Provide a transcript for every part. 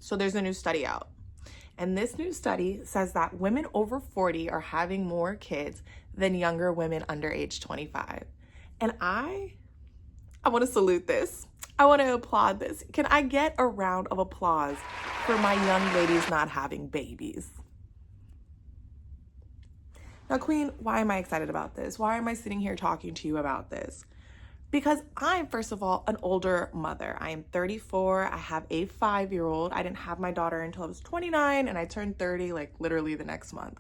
So there's a new study out. And this new study says that women over 40 are having more kids than younger women under age 25. And I want to salute this. I want to applaud this. Can I get a round of applause for my young ladies not having babies? Now, Queen, why am I excited about this? Why am I sitting here talking to you about this? Because I'm, first of all, an older mother. I am 34. I have a 5-year-old. I didn't have my daughter until I was 29, and I turned 30 like literally the next month.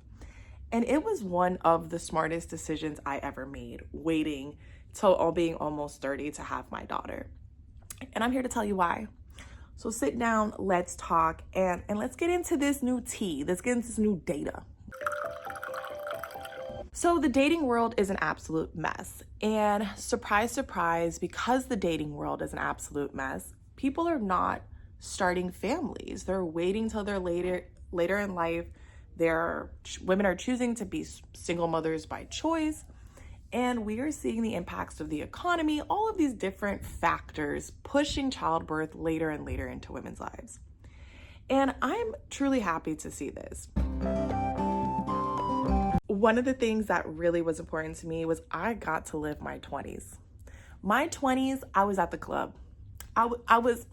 And it was one of the smartest decisions I ever made, waiting till being almost 30 to have my daughter. And I'm here to tell you why. So sit down, let's talk, and let's get into this new tea. Let's get into this new data. So the dating world is an absolute mess. And surprise, surprise, because the dating world is an absolute mess, people are not starting families. They're waiting till they're later in life. Women are choosing to be single mothers by choice. And we are seeing the impacts of the economy, all of these different factors pushing childbirth later and later into women's lives. And I'm truly happy to see this. One of the things that really was important to me was I got to live my 20s. My 20s, I was at the club. I was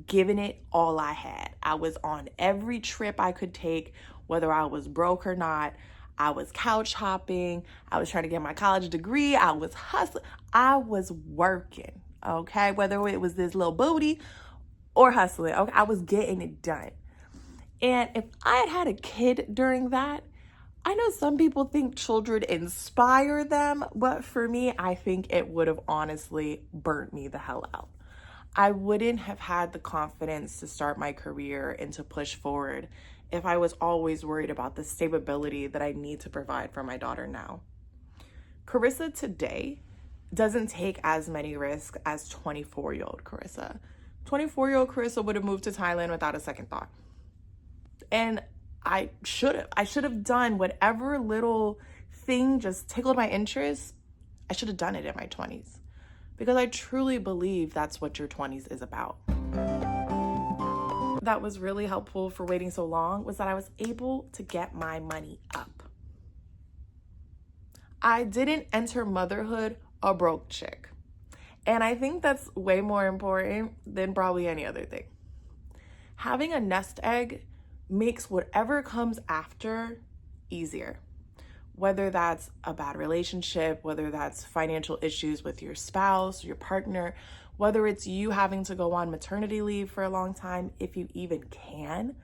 giving it all I had. I was on every trip I could take, whether I was broke or not. I was couch hopping. I was trying to get my college degree. I was hustling. I was working, okay? Whether it was this little booty or hustling, okay? I was getting it done. And if I had had a kid during that, I know some people think children inspire them, but for me, I think it would have honestly burnt me the hell out. I wouldn't have had the confidence to start my career and to push forward if I was always worried about the stability that I need to provide for my daughter now. Karissa today doesn't take as many risks as 24-year-old Karissa. 24-year-old Karissa would have moved to Thailand without a second thought. And I should have done whatever little thing just tickled my interest. I should have done it in my 20s because I truly believe that's what your 20s is about. That was really helpful for waiting so long was that I was able to get my money up. I didn't enter motherhood a broke chick. And I think that's way more important than probably any other thing. Having a nest egg makes whatever comes after easier. Whether that's a bad relationship, whether that's financial issues with your spouse, your partner, whether it's you having to go on maternity leave for a long time, if you even can.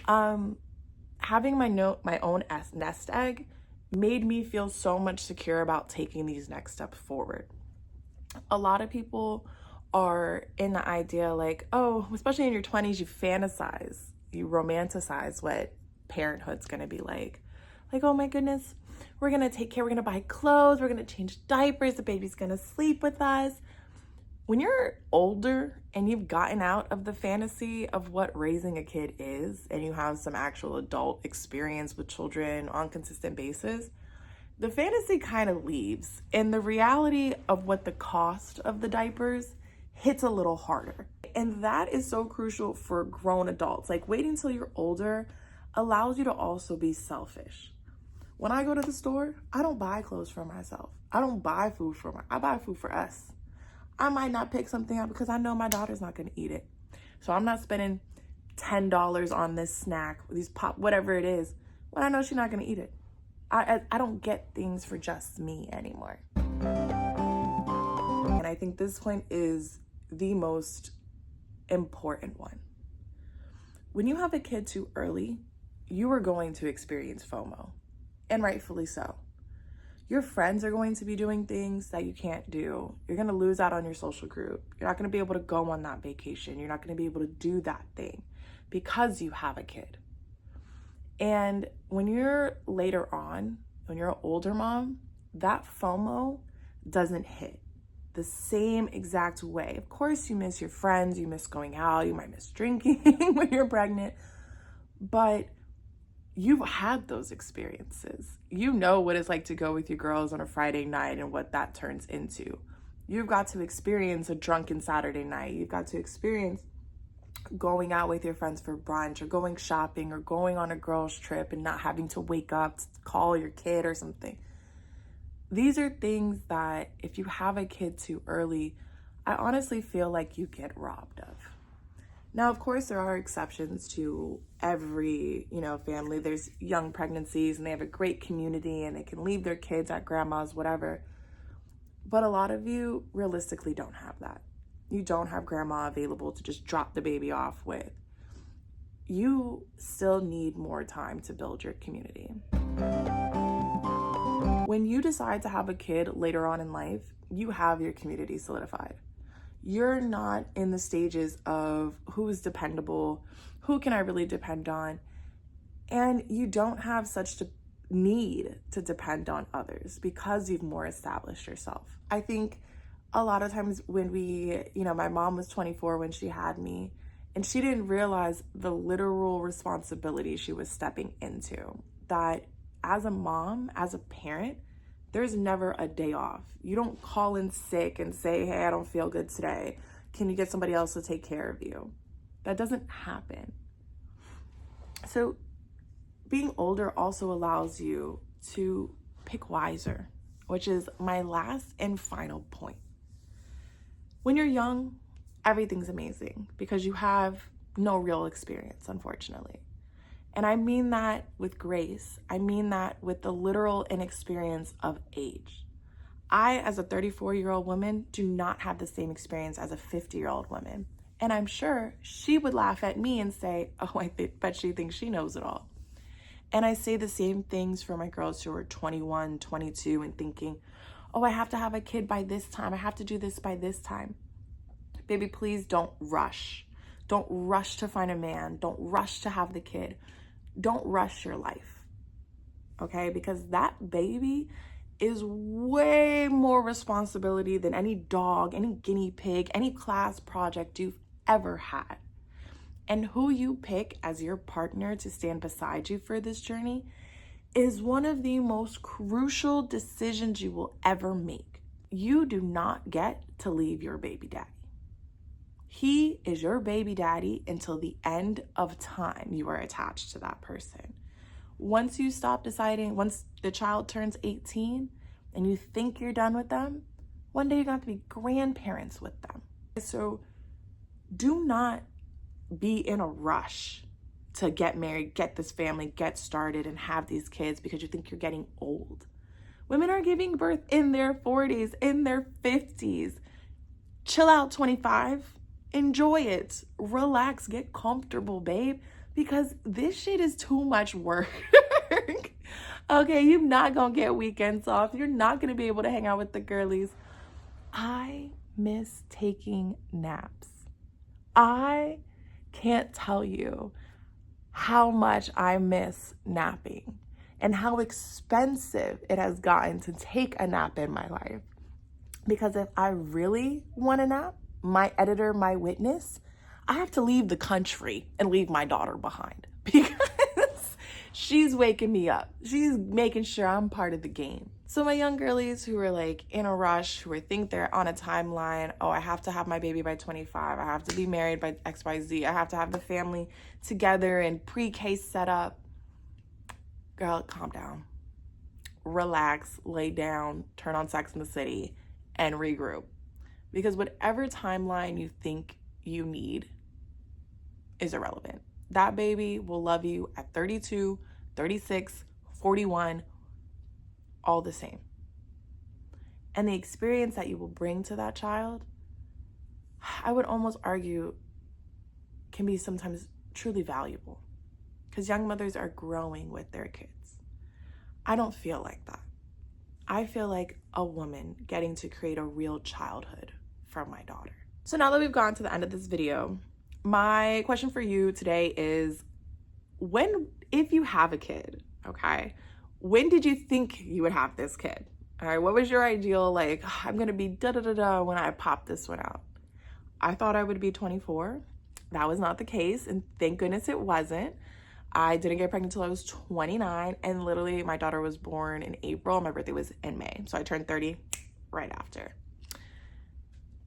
Having my own nest egg made me feel so much secure about taking these next steps forward. A lot of people are in the idea like, oh, especially in your 20s, you fantasize. You romanticize what parenthood's gonna be like. Like, oh my goodness, we're gonna take care, we're gonna buy clothes, we're gonna change diapers, the baby's gonna sleep with us. When you're older and you've gotten out of the fantasy of what raising a kid is, and you have some actual adult experience with children on a consistent basis, the fantasy kind of leaves, and the reality of what the cost of the diapers hits a little harder. And that is so crucial for grown adults. Like, waiting till you're older allows you to also be selfish. When I go to the store, I don't buy clothes for myself. I don't buy food I buy food for us. I might not pick something up because I know my daughter's not gonna eat it. So I'm not spending $10 on this snack, these pop, whatever it is, when I know she's not gonna eat it. I don't get things for just me anymore. And I think this point is the most important one. When you have a kid too early, you are going to experience FOMO, and rightfully so. Your friends are going to be doing things that you can't do. You're going to lose out on your social group. You're not going to be able to go on that vacation. You're not going to be able to do that thing because you have a kid. And when you're later on, when you're an older mom, that FOMO doesn't hit the same exact way. Of course, you miss your friends, you miss going out, you might miss drinking when you're pregnant, but you've had those experiences. You know what it's like to go with your girls on a Friday night and what that turns into. You've got to experience a drunken Saturday night. You've got to experience going out with your friends for brunch, or going shopping, or going on a girls trip and not having to wake up to call your kid or something. These are things that if you have a kid too early, I honestly feel like you get robbed of. Now, of course, there are exceptions to every, family. There's young pregnancies and they have a great community and they can leave their kids at grandma's, whatever. But a lot of you realistically don't have that. You don't have grandma available to just drop the baby off with. You still need more time to build your community. When you decide to have a kid later on in life, you have your community solidified. You're not in the stages of who's dependable, who can I really depend on, and you don't have such need to depend on others because you've more established yourself. I think a lot of times when my mom was 24 when she had me, and she didn't realize the literal responsibility she was stepping into. That as a mom, as a parent, there's never a day off. You don't call in sick and say, hey, I don't feel good today. Can you get somebody else to take care of you? That doesn't happen. So being older also allows you to pick wiser, which is my last and final point. When you're young, everything's amazing because you have no real experience, unfortunately. And I mean that with grace. I mean that with the literal inexperience of age. I, as a 34-year-old woman, do not have the same experience as a 50-year-old woman. And I'm sure she would laugh at me and say, oh, bet she thinks she knows it all. And I say the same things for my girls who are 21, 22, and thinking, oh, I have to have a kid by this time. I have to do this by this time. Baby, please don't rush. Don't rush to find a man. Don't rush to have the kid. Don't rush your life, okay? Because that baby is way more responsibility than any dog, any guinea pig, any class project you've ever had. And who you pick as your partner to stand beside you for this journey is one of the most crucial decisions you will ever make. You do not get to leave your baby daddy. He is your baby daddy until the end of time you are attached to that person. Once you stop deciding, once the child turns 18 and you think you're done with them, one day you're going to have to be grandparents with them. So do not be in a rush to get married, get this family, get started, and have these kids because you think you're getting old. Women are giving birth in their 40s, in their 50s. Chill out, 25. Enjoy it. Relax. Get comfortable, babe, because this shit is too much work. Okay, you're not gonna get weekends off. You're not gonna be able to hang out with the girlies. I miss taking naps. I can't tell you how much I miss napping and how expensive it has gotten to take a nap in my life. Because if I really want a nap, my editor, my witness, I have to leave the country and leave my daughter behind because she's waking me up. She's making sure I'm part of the game. So my young girlies who are like in a rush, who think they're on a timeline, oh, I have to have my baby by 25. I have to be married by XYZ. I have to have the family together and pre-K set up. Girl, calm down. Relax, lay down, turn on Sex and the City, and regroup. Because whatever timeline you think you need is irrelevant. That baby will love you at 32, 36, 41, all the same. And the experience that you will bring to that child, I would almost argue, can be sometimes truly valuable. Because young mothers are growing with their kids. I don't feel like that. I feel like a woman getting to create a real childhood from my daughter. So now that we've gotten to the end of this video, my question for you today is, if you have a kid, okay, when did you think you would have this kid? All right, what was your ideal, like, I'm gonna be da-da-da-da when I pop this one out? I thought I would be 24. That was not the case, and thank goodness it wasn't. I didn't get pregnant until I was 29, and literally my daughter was born in April. My birthday was in May, so I turned 30 right after.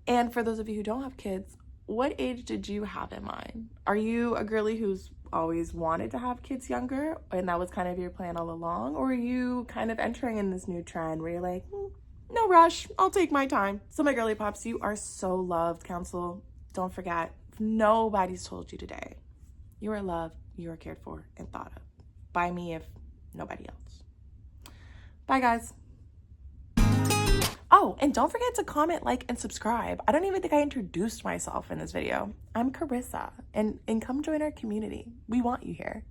And for those of you who don't have kids, what age did you have in mind? Are you a girly who's always wanted to have kids younger and that was kind of your plan all along? Or are you kind of entering in this new trend where you're like, no rush, I'll take my time? So my girly pops, you are so loved, council. Don't forget, if nobody's told you today, you are loved, you are cared for, and thought of. By me, if nobody else. Bye, guys. Oh, and don't forget to comment, like, and subscribe. I don't even think I introduced myself in this video. I'm Karissa, and come join our community. We want you here.